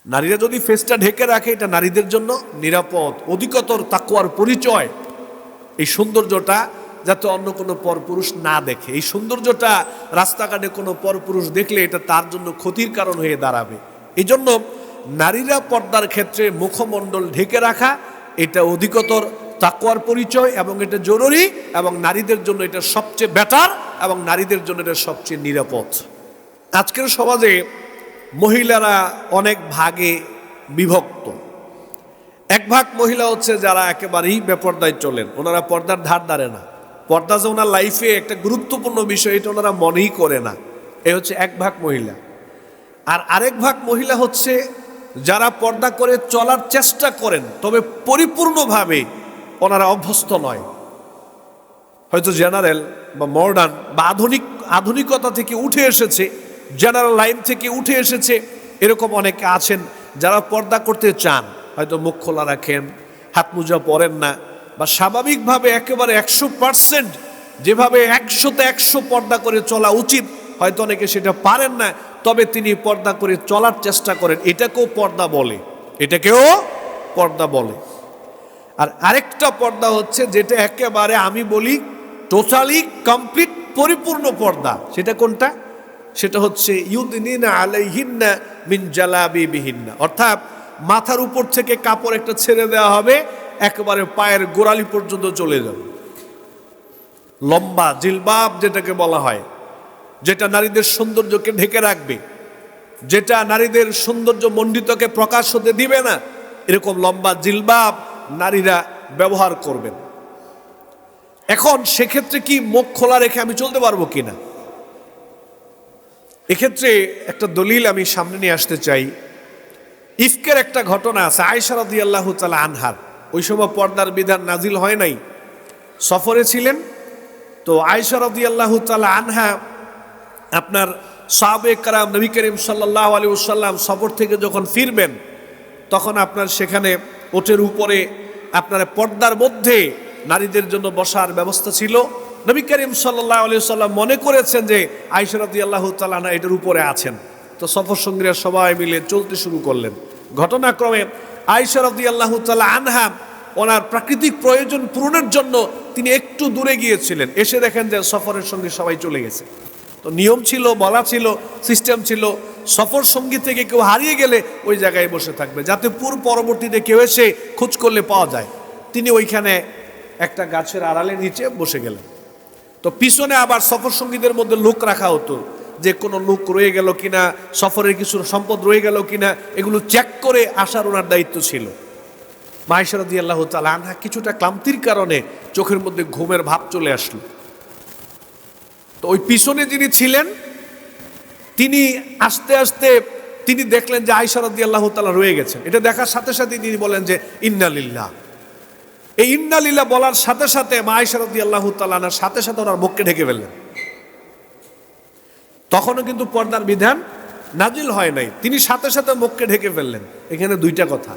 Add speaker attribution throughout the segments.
Speaker 1: নারীরা যদি ফেসটা ঢেকে রাখে এটা নারীদের জন্য নিরাপদ, অধিকতর তাকওয়ার পরিচয়। এই সৌন্দর্যটা যাতে অন্য কোনো পরপুরুষ না দেখে, এই সৌন্দর্যটা রাস্তাঘাটে কোনো পরপুরুষ দেখলে এটা তার জন্য ক্ষতির কারণ হয়ে দাঁড়াবে। এই জন্য নারীরা পর্দার ক্ষেত্রে মুখমণ্ডল ঢেকে রাখা এটা অধিকতর তাকওয়ার পরিচয় এবং এটা জরুরি, এবং নারীদের জন্য এটা সবচেয়ে বেটার, এবং নারীদের জন্য এটা সবচেয়ে নিরাপদ। আজকের সমাজে মহিলারা অনেক ভাগে বিভক্ত। এক ভাগ মহিলা হচ্ছে যারা একেবারেই বেপর্দায় চলেন, ওনারা পর্দার ধার ধারে না, পর্দা যে ওনার লাইফে একটা গুরুত্বপূর্ণ বিষয় এটা ওনারা মনেই করে না। এই হচ্ছে এক ভাগ মহিলা। আর আরেক ভাগ মহিলা হচ্ছে যারা পর্দা করে চলার চেষ্টা করেন, তবে পরিপূর্ণভাবে ওনারা অভ্যস্ত নয়। হয়তো জেনারেল বা মডার্ন বা আধুনিকতা থেকে উঠে এসেছে, জেনারেল লাইন থেকে উঠে এসেছে, এরকম অনেকে আছেন যারা পর্দা করতে চান, হয়তো মুখ খোলা রাখেন, হাত মোজা পরেন না, বা স্বাভাবিকভাবে একেবারে 100% যেভাবে 100তে 100 পর্দা করে চলা উচিত, হয়তো অনেকে সেটা পারেন না, তবে তিনি পর্দা করে চলার চেষ্টা করেন। এটাকেও পর্দা বলে, এটাকেও পর্দা বলে। আর আরেকটা পর্দা হচ্ছে যেটা একেবারে আমি বলি টোটালি কমপ্লিট পরিপূর্ণ পর্দা। সেটা কোনটা? সেটা হচ্ছে ইউদিনিনা আলাইহিন্না মিন জালাবিবিহিন্না, অর্থাৎ মাথার উপর থেকে কাপড় একটা ছেড়ে দেওয়া হবে, একেবারে পায়ের গোড়ালি পর্যন্ত চলে যাবে। লম্বা জিলবাব যেটাকে বলা হয়, যেটা নারীদের সৌন্দর্যকে ঢেকে রাখবে, যেটা নারীদের সৌন্দর্য মণ্ডিতকে প্রকাশ হতে দিবে না, এরকম লম্বা জিলবাব নারীরা ব্যবহার করবেন। এখন সেক্ষেত্রে কি মুখ খোলা রেখে আমি চলতে পারবো কিনা? এক্ষেত্রে একটা দলিল আমি সামনে নিয়ে আসতে চাই। ইফকের একটা ঘটনা আছে আয়েশা রাদিয়াল্লাহু তাআলা আনহার। ওই সময় পর্দার বিধান নাজিল হয় নাই, সফরে ছিলেন। তো আয়েশা রাদিয়াল্লাহু তাআলা আনহা আপনার সাহাবে কেরাম নবী করিম সাল্লাল্লাহু আলাইহি ওয়াসাল্লাম সফর থেকে যখন ফিরবেন, তখন আপনার সেখানে ওটের উপরে আপনার পর্দার মধ্যে নারীদের জন্য বসার ব্যবস্থা ছিল। নবী করিম সাল্লাল্লাহু আলাইহি ওয়াসাল্লাম মনে করেছেন যে আয়েশা রাদিয়াল্লাহু তাআলা আনহা এটার উপরে আছেন, তো সফর সঙ্গীরা সবাই মিলে চলতে শুরু করলেন। ঘটনাক্রমে আয়েশা রাদিয়াল্লাহু তাআলা আনহা ওনার প্রাকৃতিক প্রয়োজন পূরণের জন্য তিনি একটু দূরে গিয়েছিলেন, এসে দেখেন যে সফরের সঙ্গে সবাই চলে গেছে। তো নিয়ম ছিল, বলা ছিল, সিস্টেম ছিল, সফর সঙ্গী থেকে কেউ হারিয়ে গেলে ওই জায়গায় বসে থাকবে, যাতে পরবর্তীতে কেউ এসে খোঁজ করলে পাওয়া যায়। তিনি ওইখানে একটা গাছের আড়ালে নিচে বসে গেলেন। তো পিছনে আবার সফর সঙ্গীদের মধ্যে লোক রাখা হতো, যে কোনো লোক রয়ে গেল কিনা, সফরের কিছু সম্পদ রয়ে গেল কিনা, এগুলো চেক করে আসার ওনার দায়িত্ব ছিল। আয়েশা রাদিয়াল্লাহু তাআলা আনহা কিছুটা ক্লান্তির কারণে চোখের মধ্যে ঘুমের ভাব চলে আসলো। তো ওই পিছনে যিনি ছিলেন তিনি আস্তে আস্তে তিনি দেখলেন যে আয়েশা রাদিয়াল্লাহু তাআলা রয়ে গেছেন। এটা দেখার সাথে সাথে তিনি বলেন যে ইন্না লিল্লাহ। এই ইন্না লিল্লাহ বলার সাথে সাথে আয়েশা রাদিয়াল্লাহু তাআলা আনহার সাথে সাথে ওনার মুখকে ঢেকে ফেললেন। তখনও কিন্তু পর্দার বিধান নাজিল হয় নাই, তিনি সাথে সাথে মুখকে ঢেকে ফেললেন। এখানে দুইটা কথা।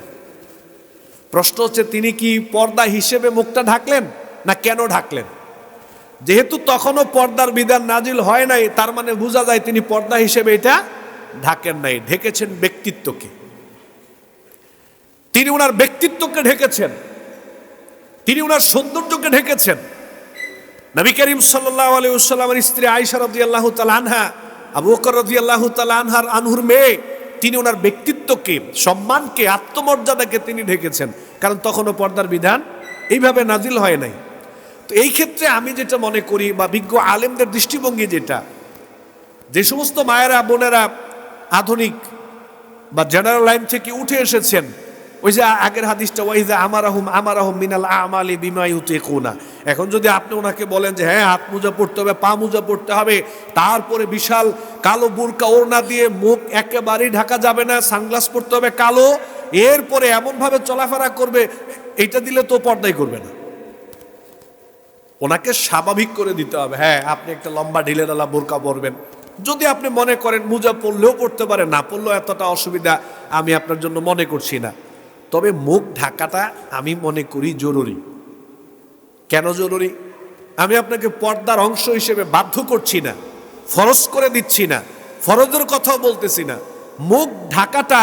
Speaker 1: প্রশ্ন হচ্ছে তিনি কি পর্দা হিসেবে মুখটা ঢাকলেন, না কেন ঢাকলেন? যেহেতু তখনও পর্দার বিধান নাজিল হয় নাই, তার মানে বোঝা যায় তিনি পর্দা হিসেবে এটা ঢাকেন নাই, ঢেকেছেন ব্যক্তিত্বকে। তিনি ওনার ব্যক্তিত্বকে ঢেকেছেন, তিনি ওনার সৌন্দর্যকে ঢেকেছেন। নবী করিম সাল্লাল্লাহু আলাইহি ওয়াসাল্লামের স্ত্রী আয়েশা রাদিয়াল্লাহু তাআলা আনহা, আবু বকর রাদিয়াল্লাহু তাআলা আনহুর মেয়ে, তিনি ওনার ব্যক্তিত্বকে, সম্মানকে, আত্মমর্যাদাকে তিনি ঢেকেছেন, কারণ তখনও পর্দার বিধান এইভাবে নাজিল হয় নাই। তো এই ক্ষেত্রে আমি যেটা মনে করি, বা বিজ্ঞ আলেমদের দৃষ্টিভঙ্গি যেটা, যে সমস্ত মায়েরা বোনেরা আধুনিক বা জেনারেল লাইন থেকে উঠে এসেছেন, ওই যে আগের হাদিসটা ওয়াইজা আমারাহুম মিনাল আমালি বিমা ইউতিকুনা, এখন যদি আপনি ওনাকে বলেন যে হ্যাঁ হাত মোজা পড়তে হবে, পা মোজা পড়তে হবে, তারপরে বিশাল কালো বুরকা ওড়না দিয়ে মুখ একেবারেই ঢাকা যাবে না, সানগ্লাস পড়তে হবে কালো, এরপরে এমনভাবে চলাফেরা করবে, এটা দিলে তো পর্দাই করবে না। ওনাকে স্বাভাবিক করে দিতে হবে, হ্যাঁ আপনি একটা লম্বা ঢিলেঢালা বোরকা পরবেন, যদি আপনি মনে করেন মোজা পরলেও পড়তে পারে, না পরলেও এতটা অসুবিধা আমি আপনার জন্য মনে করছি না। তবে মুখ ঢাকাটা আমি মনে করি জরুরি। কেন জরুরি? আমি আপনাকে পর্দার অংশ হিসেবে বাধ্য করছি না, ফরজ করে দিচ্ছি না, ফরজের কথাও বলতেছি না। মুখ ঢাকাটা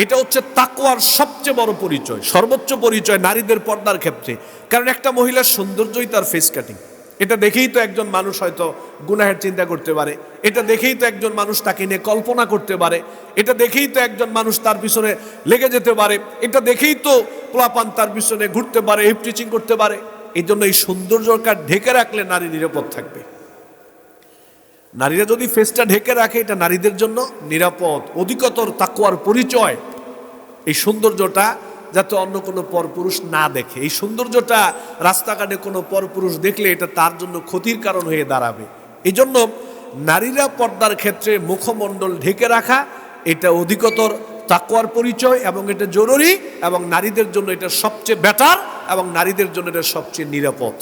Speaker 1: এটা হচ্ছে তাকওয়ার সবচেয়ে বড় পরিচয়, সর্বোচ্চ পরিচয় নারীদের পর্দার ক্ষেত্রে। কারণ একটা মহিলার সৌন্দর্যই তার ফেস কাটিং। এটা দেখেই তো একজন মানুষ হয়তো গুনাহের চিন্তা করতে পারে, এটা দেখেই তো একজন মানুষ তাকে নিয়ে কল্পনা করতে পারে, এটা দেখেই তো একজন মানুষ তার পিছনে লেগে যেতে পারে, এটা দেখেই তো পোলাপান তার পিছনে ঘুরতে পারে, হিপ টিচিং করতে পারে। এই জন্য এই সৌন্দর্যটা ঢেকে রাখলে নারী নিরাপদ থাকবে। নারীরা যদি ফেসটা ঢেকে রাখে, এটা নারীদের জন্য নিরাপদ, অধিকতর তাকওয়ার পরিচয়। এই সৌন্দর্যটা যাতে অন্য কোনো পরপুরুষ না দেখে, এই সৌন্দর্যটা রাস্তাঘাটে কোনো পরপুরুষ দেখলে এটা তার জন্য ক্ষতির কারণ হয়ে দাঁড়াবে। এই জন্য নারীরা পর্দার ক্ষেত্রে মুখমণ্ডল ঢেকে রাখা এটা অধিকতর তাকওয়ার পরিচয়, এবং এটা জরুরি, এবং নারীদের জন্য এটা সবচেয়ে বেটার, এবং নারীদের জন্য এটা সবচেয়ে নিরাপদ।